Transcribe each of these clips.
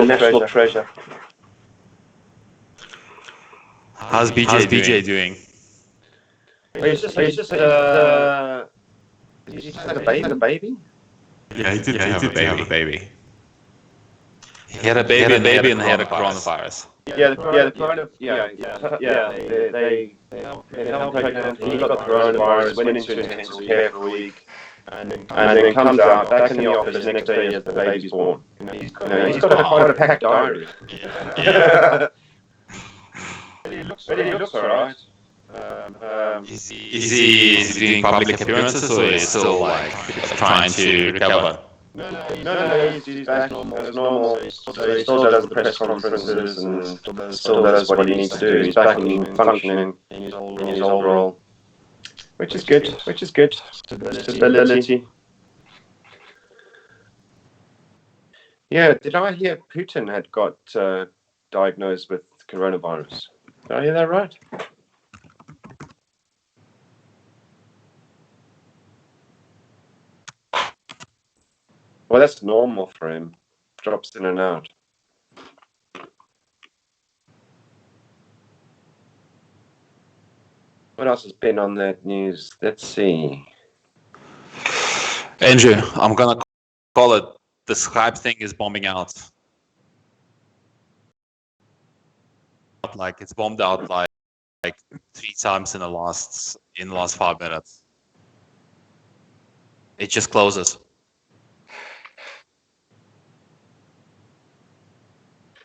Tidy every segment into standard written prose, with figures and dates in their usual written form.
national treasure. How's BJ doing? He's just like a baby. Yeah, he did have a baby. He had a baby and he had a coronavirus. Yeah, the coronavirus. They held pregnant. He got the coronavirus, went into intensive care for a week, and then comes out back in the office next day as the baby's born. He's got quite a packed diary. But he looks alright. Is he doing public appearances or is he still like trying to recover? No, he's back as normal. He still does the press conferences and still does what he needs to do. He's back in functioning in his old role, which is good. Stability. Yeah, did I hear Putin had got diagnosed with coronavirus? Did I hear that right? Well, that's normal for him. Drops in and out. What else has been on that news? Let's see. Andrew, I'm gonna call it. The Skype thing is bombing out. Like it's bombed out like 3 times in the last 5 minutes. It just closes.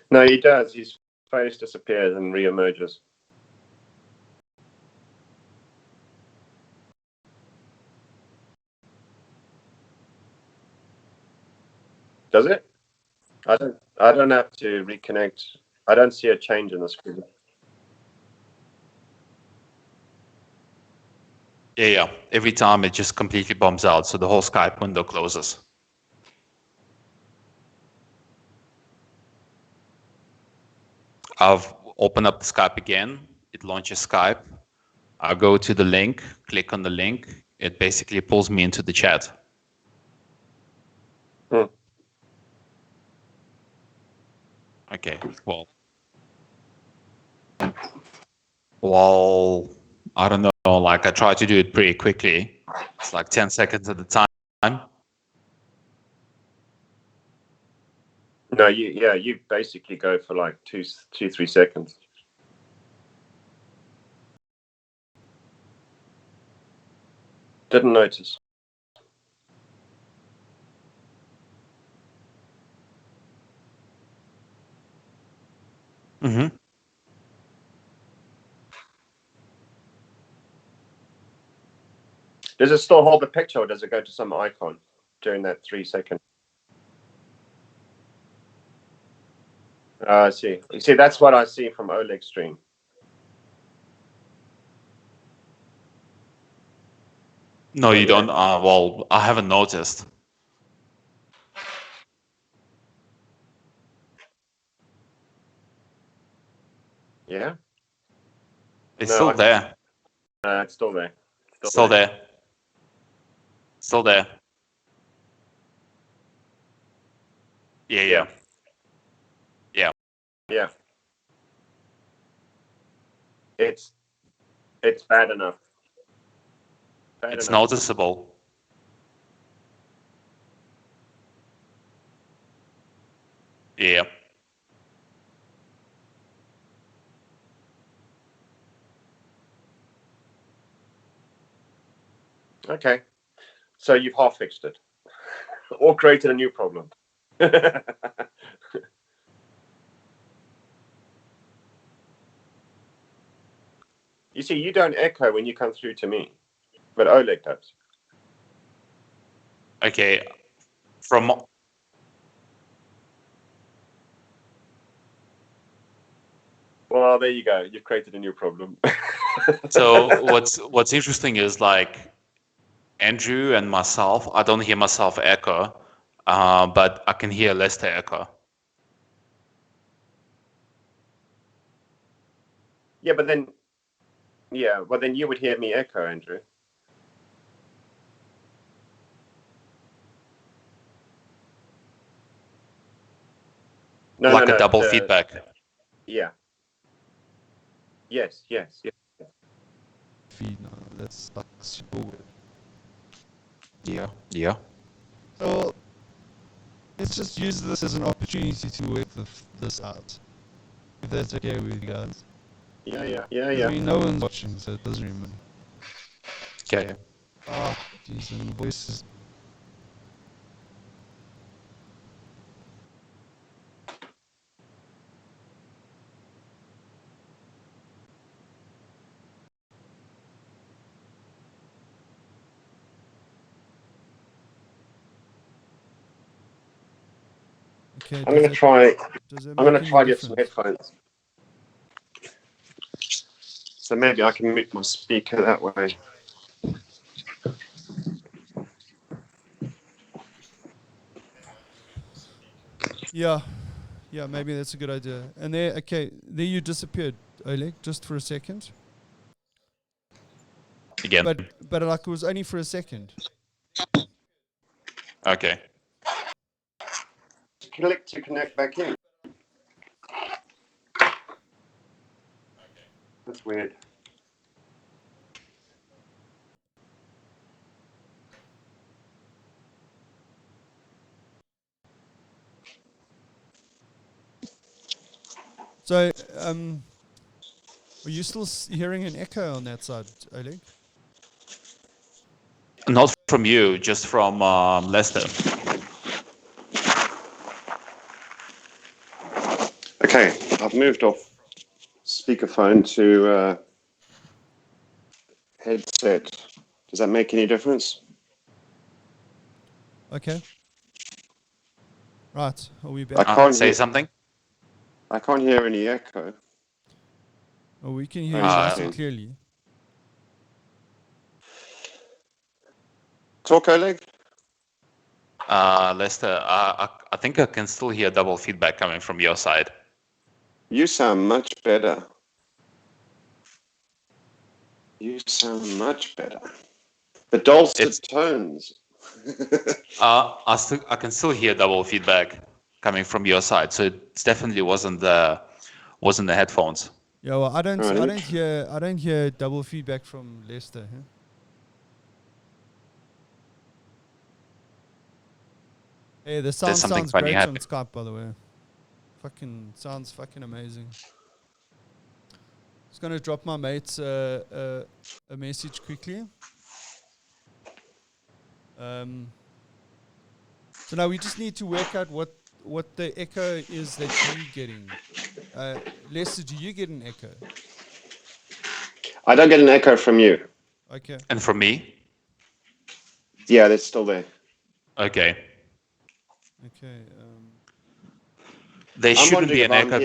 No, he does. His face disappears and re-emerges. Does it? I don't have to reconnect. I don't see a change in the screen. Yeah. Every time it just completely bombs out, so the whole Skype window closes. I've opened up the Skype again. It launches Skype. I go to the link, click on the link. It basically pulls me into the chat. Okay, well, I don't know, like I try to do it pretty quickly. It's like 10 seconds at a time. No, you basically go for like 2-3 seconds. Didn't notice. Mm-hmm. Does it still hold the picture, or does it go to some icon during that 3 seconds? I see. You see, that's what I see from Oleg stream. No, you don't. Well, I haven't noticed. Yeah? It's still there. It's still there. Still there. Still there. Yeah. It's bad enough. It's noticeable. Yeah. Okay. So you've half fixed it. Or created a new problem. You see, you don't echo when you come through to me, but Oleg does. Okay. Well, there you go. You've created a new problem. So what's interesting is like Andrew and myself, I don't hear myself echo, but I can hear Lester echo. Yeah, but then you would hear me echo, Andrew. like a double feedback. Yeah. Yes. Feed now. That's like super weird. Yeah. So let's just use this as an opportunity to work this out. If that's okay with you guys. Yeah. I mean, no one's watching, so it doesn't really matter. Okay. Oh, jeez, and the voice is... Okay, I'm gonna try. Does that I'm make gonna any try to get some difference? headphones. So maybe I can mute my speaker that way. Yeah, maybe that's a good idea. And there you disappeared, Oleg, just for a second. Again. But like it was only for a second. Okay. Click to connect back in. That's weird. So, are you still hearing an echo on that side, Oleg? Not from you, just from Lester. Okay, I've moved off speakerphone to headset. Does that make any difference? Okay. Right, are we I back? can't Say hear, something. I can't hear any echo. Oh, we can hear you nice and clearly. Talk, Oleg? Lester, I think I can still hear double feedback coming from your side. You sound much better. You sound much better. The dulcet tones. I can still hear double feedback coming from your side, so it definitely wasn't the headphones. Yeah, well, I don't hear double feedback from Lester. Huh? Hey, the sound sounds great on Skype, by the way. Sounds fucking amazing. Just gonna drop my mates a message quickly. So now we just need to work out what the echo is that you're getting. Lester, do you get an echo? I don't get an echo from you. Okay. And from me? Yeah, that's still there. Okay. Okay. There shouldn't be an echo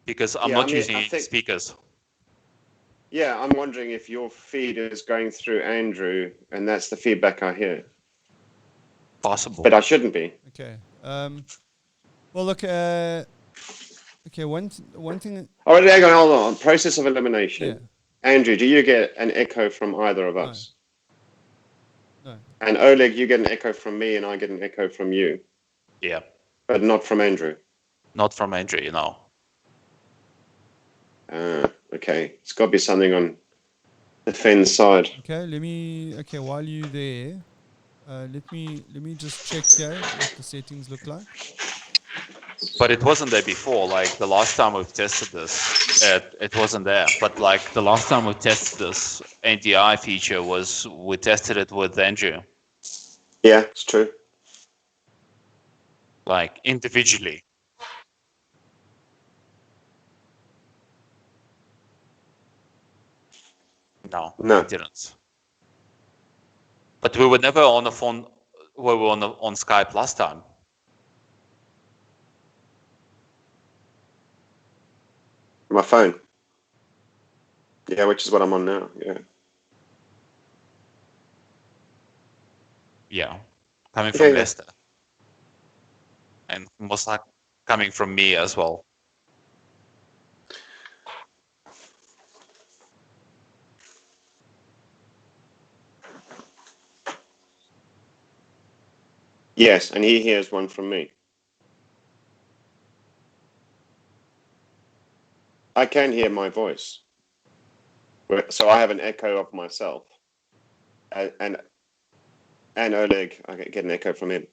because I'm not using speakers. Yeah, I'm wondering if your feed is going through Andrew, and that's the feedback I hear. Possible. But I shouldn't be. Okay. Well, look. Okay. One thing. All right, hold on. Process of elimination. Yeah. Andrew, do you get an echo from either of us? No. And Oleg, you get an echo from me, and I get an echo from you. Yeah. But not from Andrew. Not from Andrew, you know. Okay. It's got to be something on the Fen side. Okay. Okay. While you're there, let me just check here what the settings look like. But it wasn't there before. Like the last time we've tested this, it wasn't there. But like the last time we tested this NDI feature we tested it with Andrew. Yeah, it's true. Like individually. No, we didn't. But we were never on the phone. We were on Skype last time. My phone. Yeah, which is what I'm on now. Yeah. Yeah, coming from Lester. And most like coming from me as well. Yes, and he hears one from me. I can hear my voice. So I have an echo of myself. And Oleg, I get an echo from him.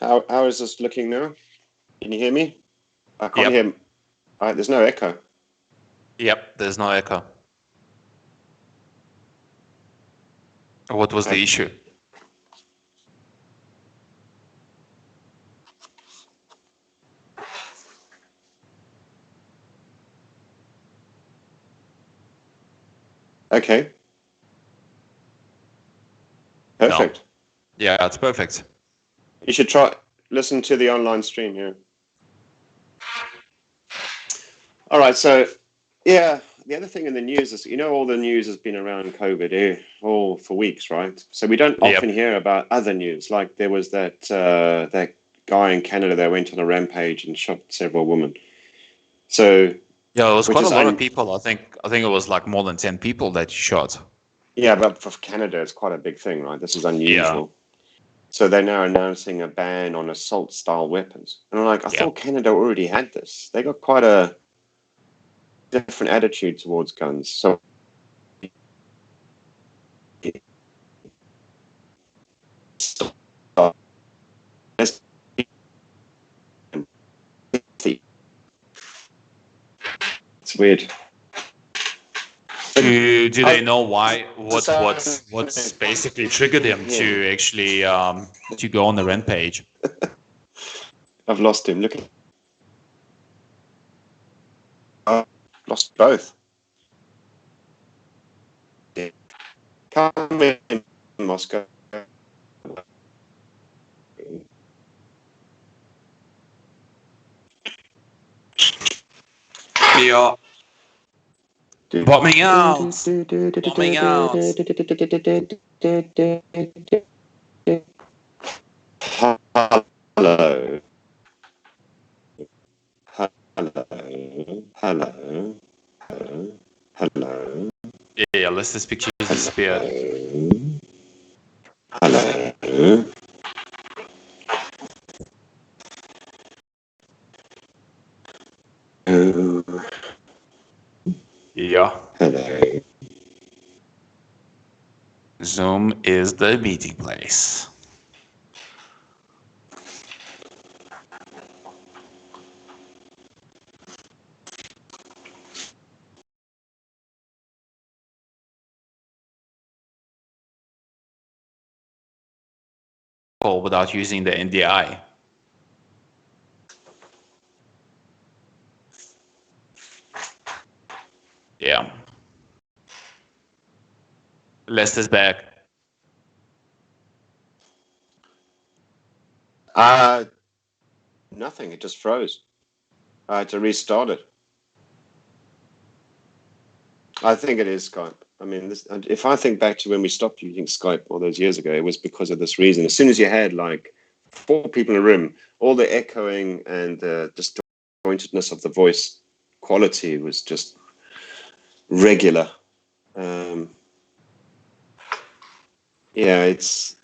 How is this looking now? Can you hear me? I can't hear. There's no echo. Yep, there's no echo. What was the issue? Okay. Perfect. No. Yeah, it's perfect. You should listen to the online stream here. All right. So, yeah, the other thing in the news is, all the news has been around COVID all for weeks, right? So we don't often hear about other news. Like there was that guy in Canada that went on a rampage and shot several women. So yeah, it was quite a lot of people. I think it was like more than 10 people that you shot. Yeah, but for Canada, it's quite a big thing, right? This is unusual. Yeah. So they're now announcing a ban on assault-style weapons. And I'm like, I thought Canada already had this. They got quite a different attitude towards guns. So it's weird. Do they know why? What's basically triggered him to actually to go on the rampage? I've lost him. Look, I've lost both. Come in, Moscow. Yeah. Bombing out. Bombing out. Hello. Hello. Hello. Hello. Hello. Yeah, let's just picture disappeared. Hello. Yeah. Hello. Zoom is the meeting place. Without using the NDI. Yeah. Lester's back. Nothing. It just froze. I had to restart it. I think it is Skype. I mean, if I think back to when we stopped using Skype all those years ago, it was because of this reason. As soon as you had like 4 people in a room, all the echoing and the disjointedness of the voice quality was just regular. Yeah, it's...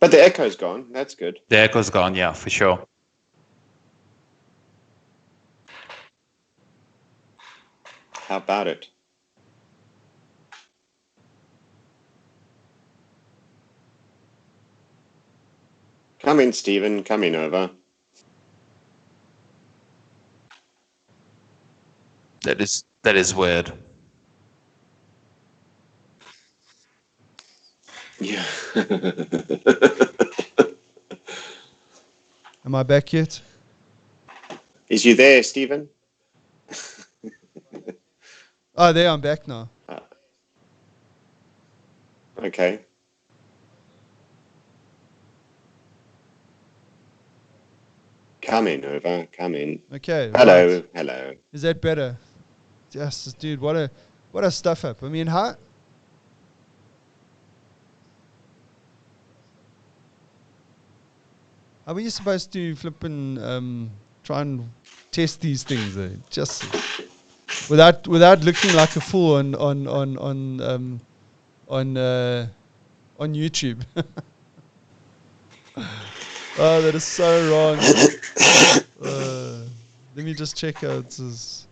But the echo's gone. That's good. The echo's gone, yeah, for sure. How about it? Come in, Stephen. Come in over. That is weird. Yeah. Am I back yet? Is you there, Stephen? Oh, there, I'm back now. Okay. Come in, over. Come in. Okay. Hello. Right. Hello. Is that better? Yes, dude. What a stuff up. I mean, how? How are you supposed to flip and try and test these things? Just without looking like a fool on YouTube. Oh, that is so wrong. Let me just check out this.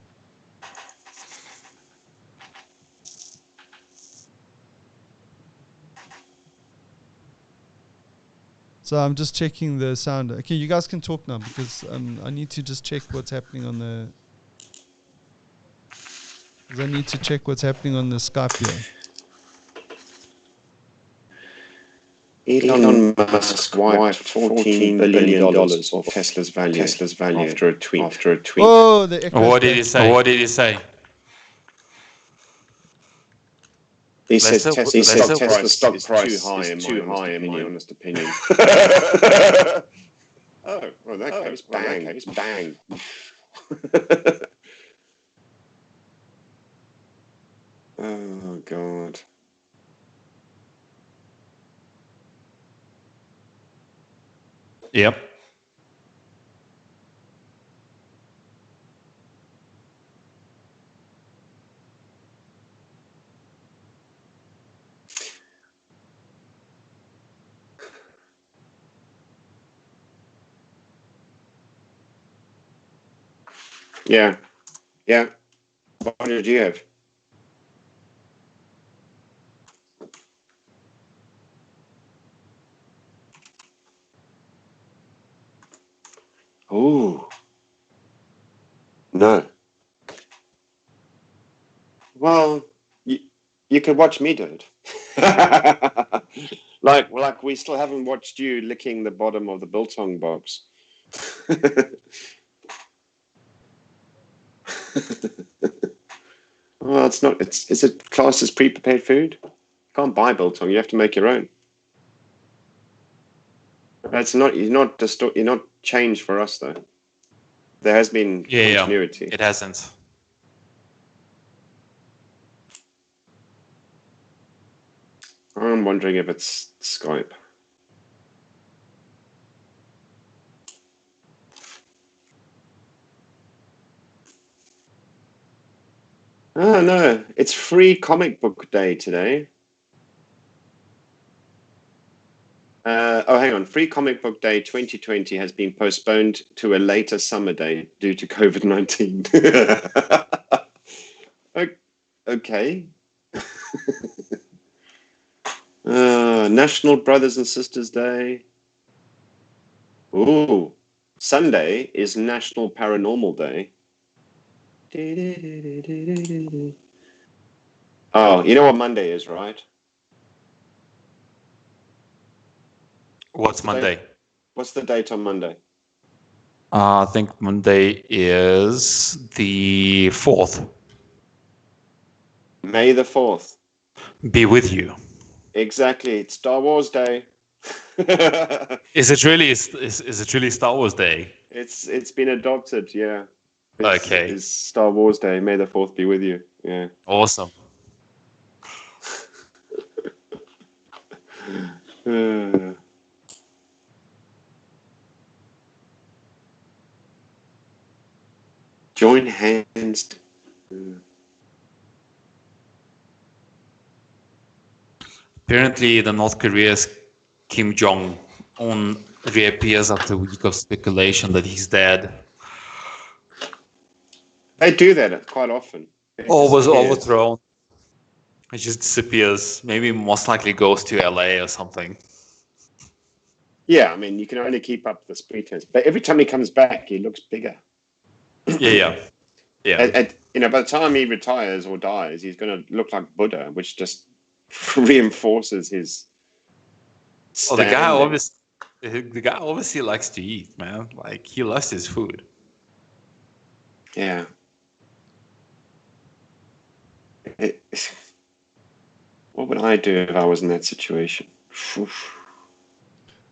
So I'm just checking the sound. Okay, you guys can talk now because I need to just check what's happening on the. Because I need to check what's happening on the Skype here. Elon Musk wiped $14 billion off Tesla's value after a tweet. Oh, the echo's What did back. he say? What did he say? He says Tesla's stock price is too high in my honest opinion. Oh, well, in that case, bang. Oh, God. Yep. Yeah. What did you have? Oh. No. Well, you could watch me do it. like we still haven't watched you licking the bottom of the biltong box. Well, it's not. Is it classed as pre-prepared food? You can't buy biltong. You have to make your own. It's not. You're not changed for us though. There has been continuity. It hasn't. I'm wondering if it's Skype. Oh no, it's Free Comic Book Day today. Hang on. Free Comic Book Day 2020 has been postponed to a later summer day due to COVID-19. Okay. National Brothers and Sisters Day. Ooh. Sunday is National Paranormal Day. Oh, you know what Monday is, right? What's Monday? What's the date on Monday? I think Monday is the 4th. May the 4th. Be with you. Exactly. It's Star Wars Day. Is it really Star Wars Day? It's been adopted, yeah. Okay. It's Star Wars Day. May the 4th be with you. Yeah. Awesome. Join hands. Apparently, the North Korea's Kim Jong-un reappears after a week of speculation that he's dead. They do that quite often. Or was overthrown. It just disappears. Maybe most likely goes to LA or something. Yeah, I mean, you can only keep up this pretense, but every time he comes back, he looks bigger. Yeah. By the time he retires or dies, he's going to look like Buddha, which just reinforces his. Well, the standing. guy obviously likes to eat, man. Like, he loves his food. Yeah. What would I do if I was in that situation?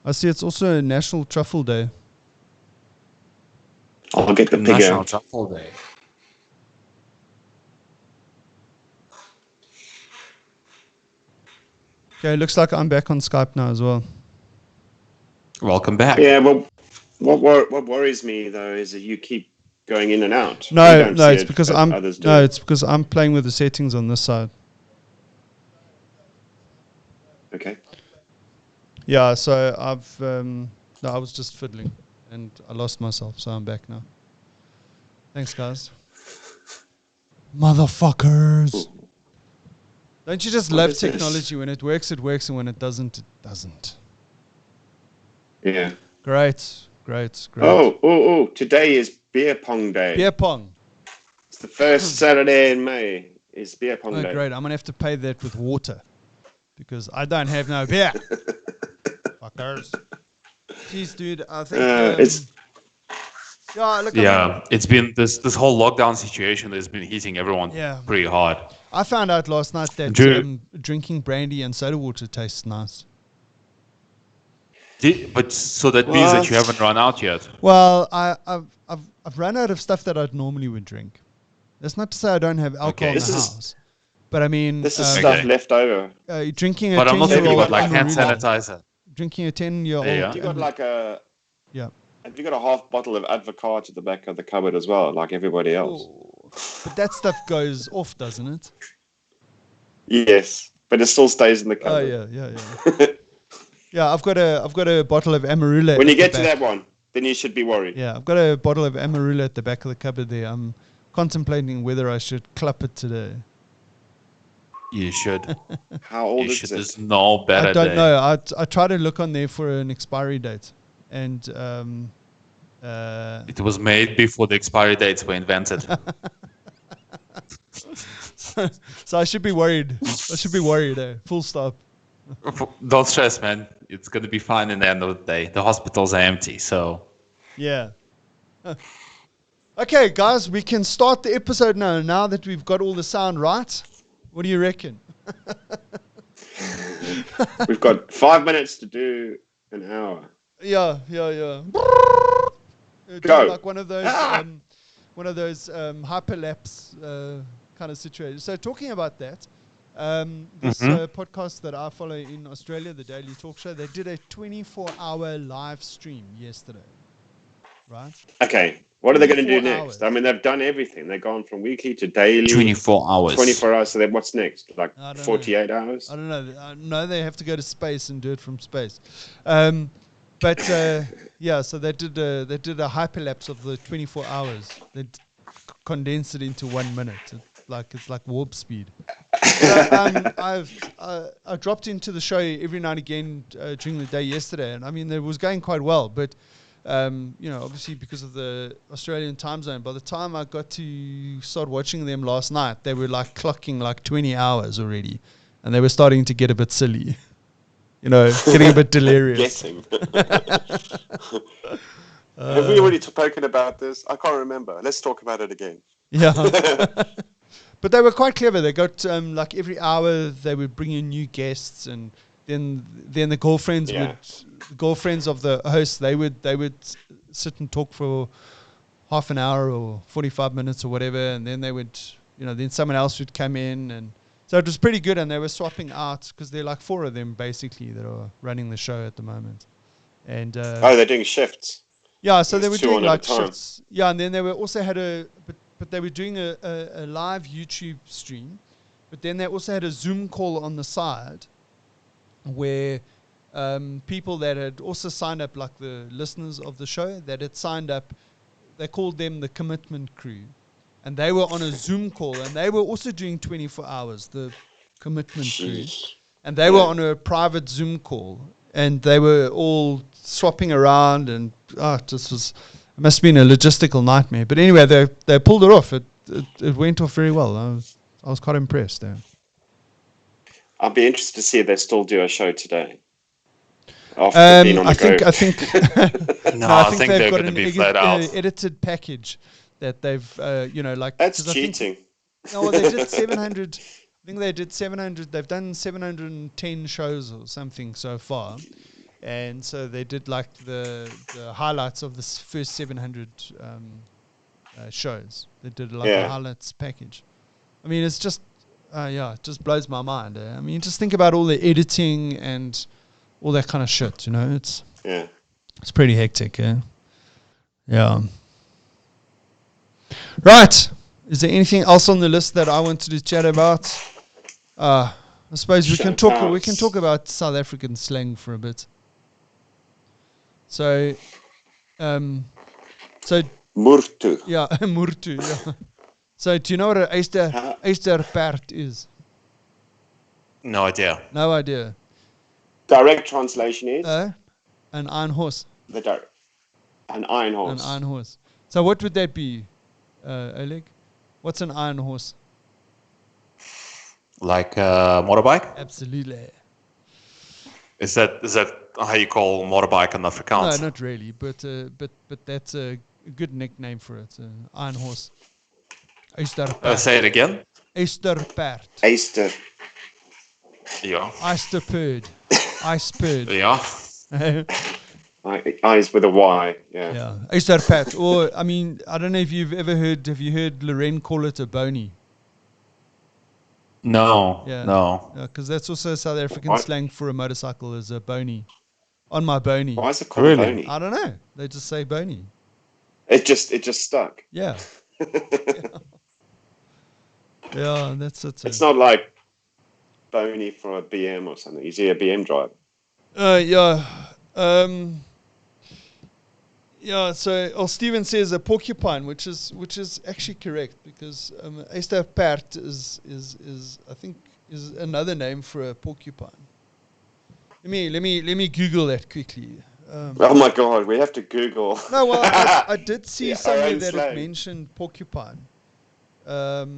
I see it's also National Truffle Day. I'll get the pig National out. Truffle Day. Okay, looks like I'm back on Skype now as well. Welcome back. Yeah, well, what worries me though is that you keep going in and out. No, it's because I'm playing with the settings on this side. Okay. Yeah, so I was just fiddling and I lost myself, so I'm back now. Thanks, guys. Motherfuckers. Ooh. Don't you just love technology? When it works, it works, and when it doesn't, it doesn't. Yeah. Great. Oh, today is beer pong day. Beer pong. It's the first Saturday in May. Is beer pong day. Great. I'm going to have to pay that with water because I don't have no beer. Fuckers. Jeez, dude, I think... It's been this whole lockdown situation has been hitting everyone pretty hard. I found out last night that drinking brandy and soda water tastes nice. But so that means that you haven't run out yet. Well, I've run out of stuff that I'd normally would drink. That's not to say I don't have alcohol in the house, but I mean this is stuff left over. Drinking but I'm not talking about like hand Amarula. sanitizer. Drinking a 10-year-old. You got like a yeah. Have you got a half bottle of Advocaat at the back of the cupboard as well, like everybody else? Ooh. But that stuff goes off, doesn't it? Yes, but it still stays in the cupboard. Oh yeah. Yeah, I've got a bottle of Amarula. When you get to that one, then you should be worried. Yeah, I've got a bottle of Amarula at the back of the cupboard there. I'm contemplating whether I should clap it today. You should. How old is it? There's no better day. I don't know. I try to look on there for an expiry date, and it was made before the expiry dates were invented. So I should be worried. Full stop. Don't stress, man. It's going to be fine in the end of the day. The hospitals are empty, so... Yeah. Okay, guys, we can start the episode now that we've got all the sound right. What do you reckon? We've got 5 minutes to do an hour. Yeah. Go. Like one of those hyperlapse kind of situation. So talking about that, this podcast that I follow in Australia, the Daily Talk Show, they did a 24-hour live stream yesterday, right? Okay, what are they going to do next? Hours. I mean, they've done everything. They've gone from weekly to daily. 24 hours. 24 hours, so then what's next? Like 48 hours? I don't know. No, they have to go to space and do it from space. So they did a hyperlapse of the 24 hours. They condensed it into 1 minute. It's like warp speed. So, I dropped into the show every now and again during the day yesterday, and I mean it was going quite well. But obviously because of the Australian time zone, by the time I got to start watching them last night, they were like clocking like 20 hours already, and they were starting to get a bit silly. Getting a bit delirious. Guessing. Have we already spoken about this? I can't remember. Let's talk about it again. Yeah. But they were quite clever. They got like every hour they would bring in new guests, and then the girlfriends of the hosts they would sit and talk for half an hour or 45 minutes or whatever, and then they would then someone else would come in, and so it was pretty good. And they were swapping out because there are like 4 of them basically that are running the show at the moment, and they're doing shifts. Yeah, so they were doing like shifts. Yeah, and then they were also had but they were doing a live YouTube stream, but then they also had a Zoom call on the side where people that had also signed up, like the listeners of the show that had signed up, they called them the commitment crew, and they were on a Zoom call, and they were also doing 24 hours, the commitment crew, and they were on a private Zoom call, and they were all swapping around, and it must have been a logistical nightmare. But anyway, they pulled it off. It went off very well. I was quite impressed there. I'd be interested to see if they still do a show today. After being on the go. I think I think they've they're got going to an be flat out. edited package that they've like. That's cheating. No, they did 700. I think they did 700. They've done 710 shows or something so far, and so they did like the highlights of this first 700 shows. They did like a highlights package. I mean, it's just it just blows my mind. I mean, just think about all the editing and all that kind of shit. It's pretty hectic. Yeah. Right. Is there anything else on the list that I wanted to chat about? I suppose we can talk about South African slang for a bit. So Murtu. Yeah, Murtu. Yeah. So do you know what an Eysterpaard is? No idea. No idea. Direct translation is an iron horse. An iron horse. An iron horse. So what would that be, Oleg? What's an iron horse? Like a motorbike? Absolutely. Is that how you call motorbike in Afrikaans? No, not really, but that's a good nickname for it. Iron horse. Eysterpaard. Say it again. Eysterpaard. Eyster. Yeah. Eysterpaard. Iceperd. Yeah. Eyes with a Y. Yeah. Yeah. Eysterpaard. Or I mean, I don't know if you've ever heard. Have you heard Lorraine call it a bony? No. Yeah. No. Because that's also South African slang for a motorcycle is a bony. On my bony. Why is it called bony? I don't know. They just say bony. It just stuck. Yeah. Yeah, that's it. It's not like bony for a BM or something. Is he a BM driver? Yeah. Yeah, so Steven says a porcupine, which is actually correct because Eysterpaard is I think is another name for a porcupine. Let me Google that quickly. Oh my God, we have to Google. No, well, I did see somewhere that it mentioned porcupine. Let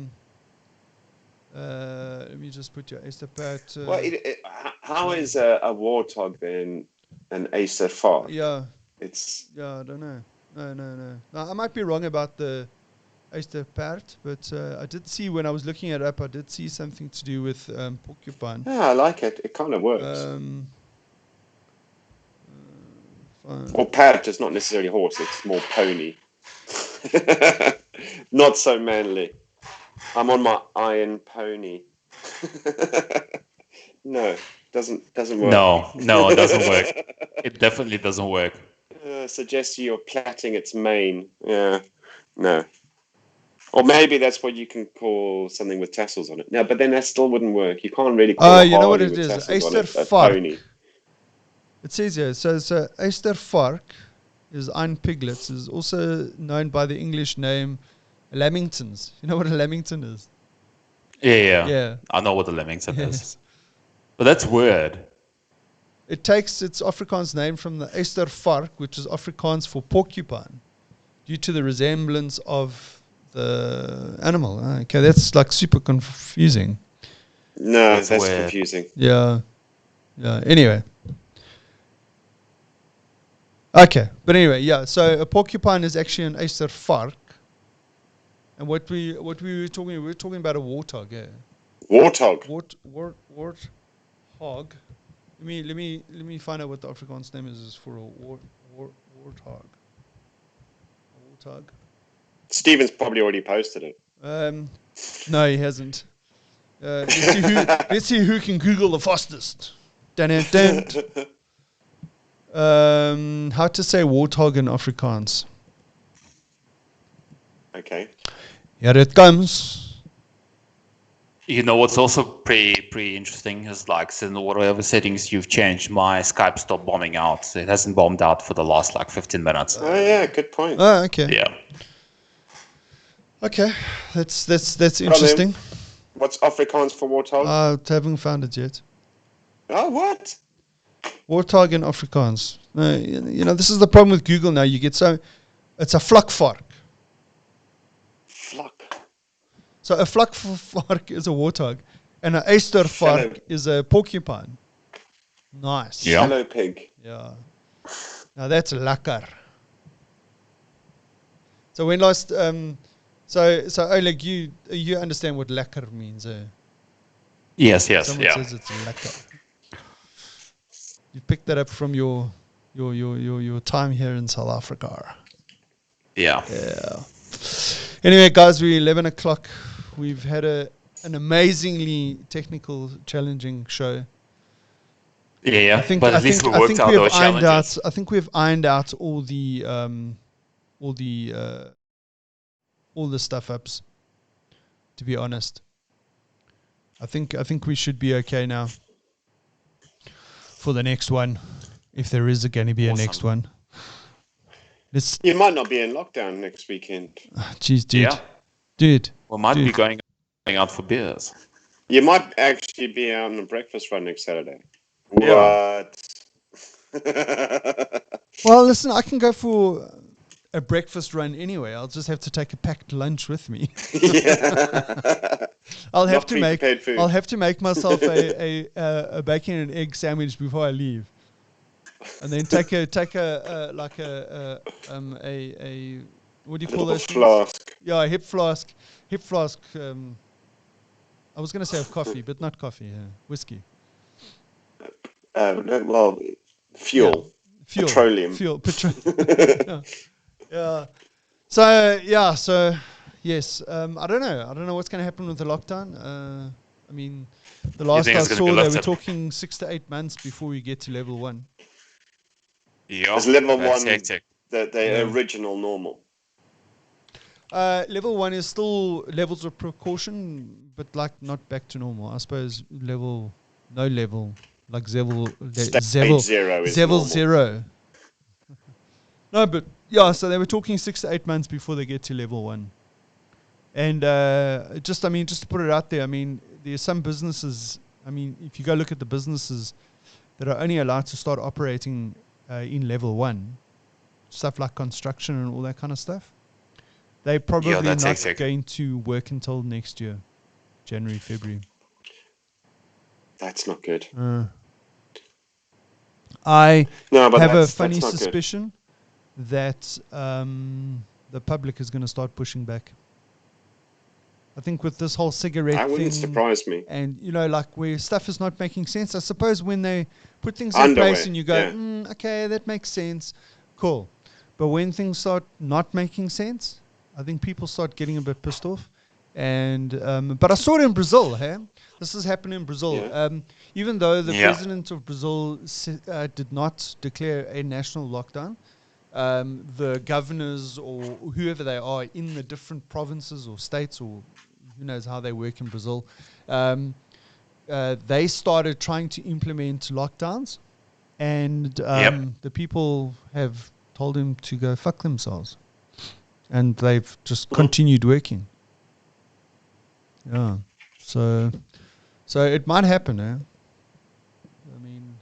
me just put your Eysterpaard. Well, how is a warthog then an Eysterpaard? Yeah. I don't know. No. Now, I might be wrong about the Eysterpaard, but I did see when I was looking it up, I did see something to do with porcupine. Yeah, I like it. It kind of works. Well, pard is not necessarily horse; it's more pony. Not so manly. I'm on my iron pony. No, doesn't work. No, it doesn't work. It definitely doesn't work. Suggests you're plaiting its mane. Yeah, no. Or maybe that's what you can call something with tassels on it. No, but then that still wouldn't work. You can't really call it you know what it with is? tassels on it, a Eystervark. pony. It says here, so Eystervark is iron piglets, is also known by the English name Lamingtons. You know what a Lamington is? Yeah. I know what the Lamington is. But that's weird. It takes its Afrikaans name from the Eystervark, which is Afrikaans for porcupine, due to the resemblance of the animal. Okay, that's like super confusing. No, that's confusing. Yeah. Anyway. Okay, but anyway, yeah. So a porcupine is actually an Eystervark, and what we were talking about a warthog. Yeah. Warthog. Warthog. Let me find out what the Afrikaans name is for a warthog. Warthog. Steven's probably already posted it. No, he hasn't. Let's see who can Google the fastest. Dun. How to say warthog in Afrikaans? Okay. Here it comes. You know what's also pretty interesting is like, so in whatever settings you've changed, my Skype stopped bombing out. It hasn't bombed out for the last like 15 minutes. Oh yeah, good point. Oh, okay. Yeah. Okay, that's interesting. What's Afrikaans for warthog? I haven't found it yet. Oh, what? Warthog in Afrikaans. No, you know, this is the problem with Google now. You get it's a vlakvark. Flock. So a vlakvark is a warthog, and an eystervark is a porcupine. Nice. Yeah. Shallow pig. Yeah. Now that's lekker. So when last so Oleg, you understand what lekker means, eh? Yes. Someone Yeah. says it's lekker. You picked that up from your time here in South Africa. Yeah. Yeah. Anyway, guys, we're 11 o'clock. We've had an amazingly technical, challenging show. Yeah. I But at least we worked out those challenges. I think we've ironed out all the stuff ups. To be honest, I think we should be okay now for the next one, if there is going to be a next one. You might not be in lockdown next weekend. Jeez, dude. Yeah. Dude. We might be going out for beers. You might actually be out on a breakfast run next Saturday. Yeah. What? Well, listen, I can go for a breakfast run anyway. I'll just have to take a packed lunch with me. Yeah. I'll have Not to make pre-prepared food. I'll have to make myself a bacon and egg sandwich before I leave, and then take a what do you call those things? Flask. Yeah, a hip flask. I was going to say of coffee, but not coffee. Yeah, whiskey. Well, fuel. Fuel. Petroleum. Petroleum. Yeah. So yes. I don't know what's going to happen with the lockdown. I mean, the last I saw, they were talking 6 to 8 months before we get to level 1. Yeah. Is level that's 1 hectic. the original normal? Level 1 is still levels of precaution, but like not back to normal. I suppose no level, like Stage 0 is level normal. 0. No, but yeah, so they were talking 6 to 8 months before they get to level 1. And just to put it out there, I mean, there's some businesses, I mean, if you go look at the businesses that are only allowed to start operating in level 1, stuff like construction and all that kind of stuff, they're probably not going to work until next year, January, February. That's not good. I have a funny that's not suspicion that the public is going to start pushing back. I think with this whole cigarette thing, that wouldn't surprise me. And like where stuff is not making sense, I suppose when they put things in place and you go, okay, that makes sense, cool. But when things start not making sense, I think people start getting a bit pissed off. And but I saw it in Brazil. Hey, this has happened in Brazil. Yeah. Even though the president of Brazil did not declare a national lockdown, the governors or whoever they are in the different provinces or states, or who knows how they work in Brazil, they started trying to implement lockdowns, and the people have told him to go fuck themselves, and they've just continued working. Yeah, so it might happen, eh? I mean,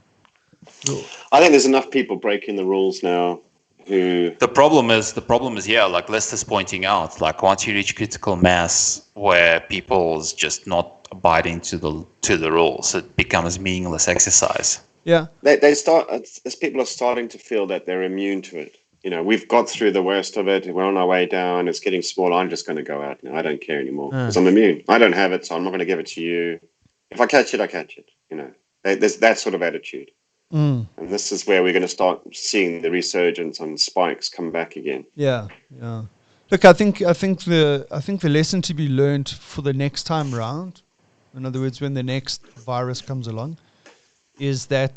I think there's enough people breaking the rules now. The problem is, like Lester's pointing out, like once you reach critical mass where people's just not abiding to the rules, it becomes meaningless exercise. Yeah, they start as people are starting to feel that they're immune to it. You know, we've got through the worst of it. We're on our way down. It's getting smaller. I'm just going to go out now. I don't care anymore because I'm immune. I don't have it, so I'm not going to give it to you. If I catch it, I catch it. You know, there's that sort of attitude. And this is where we're going to start seeing the resurgence and spikes come back again. Yeah. Look, I think the lesson to be learned for the next time round, in other words, when the next virus comes along, is that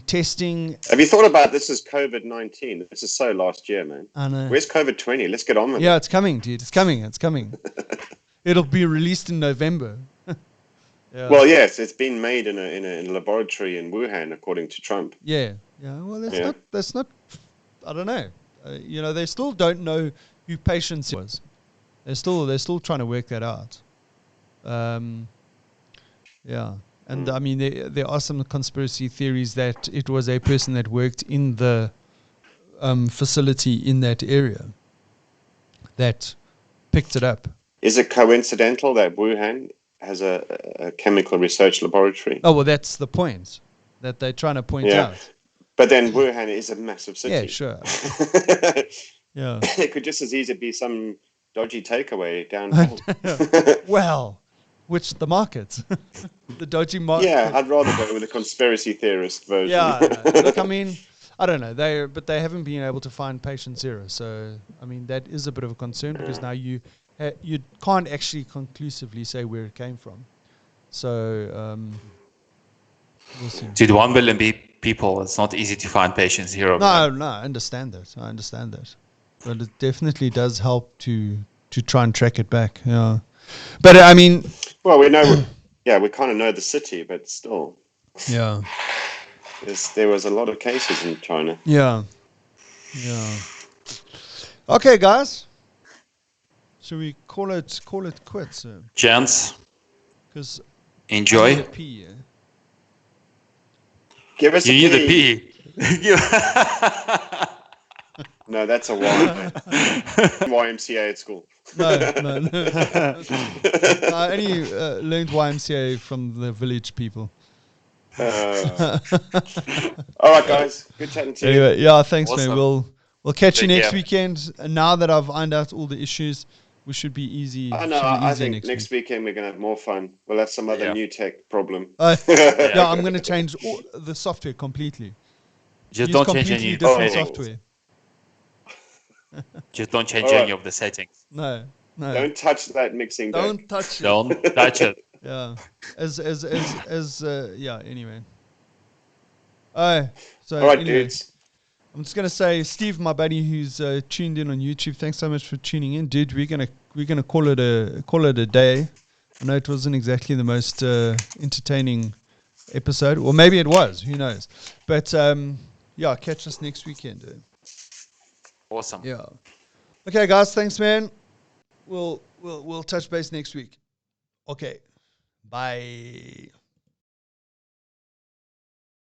testing. Have you thought about this as COVID-19? This is so last year, man. I know. Where's COVID-20? Let's get on with it. Yeah, it's coming, dude. It's coming. It'll be released in November. Yeah. Well, yes, it's been made in a laboratory in Wuhan, according to Trump. Yeah. Well, that's not. I don't know. They still don't know who patients was. They're still trying to work that out. Yeah. And I mean, there are some conspiracy theories that it was a person that worked in the facility in that area that picked it up. Is it coincidental that Wuhan has a chemical research laboratory? Oh, well, that's the point that they're trying to point out. But then Wuhan is a massive city. Yeah, sure. Yeah. It could just as easily be some dodgy takeaway down home. Well, which the market, the dodgy market. Yeah, I'd rather go with the conspiracy theorist version. Yeah, no. Look, I mean, I don't know. They haven't been able to find patient zero. So, I mean, that is a bit of a concern because now you can't actually conclusively say where it came from. So, we'll see. Dude, 1 billion people, it's not easy to find patient zero. No, I understand that. But it definitely does help to try and track it back. Yeah. But I mean, well, we know, we kind of know the city, but still. Yeah. There was a lot of cases in China. Yeah. Okay, guys. Should we call it quits? Gents, Because enjoy. I need a pee, yeah? Give us You need a pee. No, that's a YMCA at school. No. I only learned YMCA from the village people. All right, guys. Good chatting to you. Anyway, yeah, thanks, Awesome. man. We'll catch you Take next care. weekend. And now that I've ironed out all the issues, we should be easy. I should know. be I easier think next weekend we're going to have more fun. We'll have some other new tech problem. Yeah, I'm going to change the software completely. Just Use don't change completely any different settings. software. Just don't change any of the settings. No. Don't touch that mixing deck. Don't touch it. Don't touch it. Yeah. Anyway. So All right, anyway, dudes. I'm just gonna say, Steve, my buddy who's tuned in on YouTube, thanks so much for tuning in, dude. We're gonna call it a day. I know it wasn't exactly the most entertaining episode, or maybe it was. Who knows? But catch us next weekend, dude. Awesome. Yeah. Okay, guys. Thanks, man. We'll touch base next week. Okay. Bye.